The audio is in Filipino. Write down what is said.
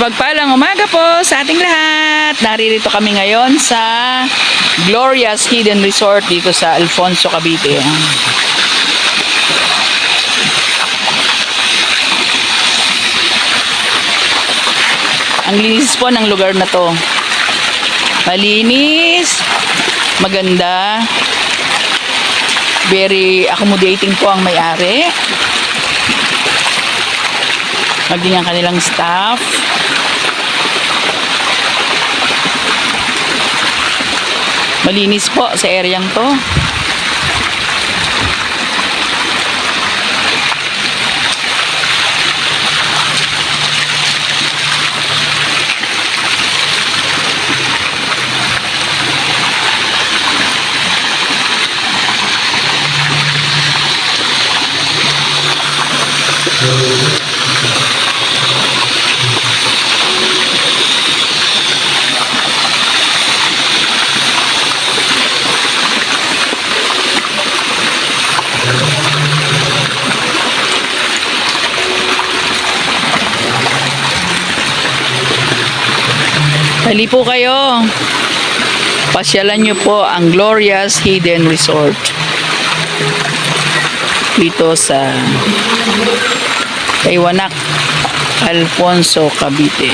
Mapagpalang umaga po sa ating lahat. Naririto kami ngayon sa Glorious Hidden Resort dito sa Alfonso, Cavite. Ang linis po ng lugar na to. Malinis, maganda, very accommodating po ang may-ari. Maging ang kanilang staff. Malinis po sa areang to. Dali po kayo. Pasyalan nyo po ang Glorious Hidden Resort dito sa Taywanak, Alfonso, Cavite.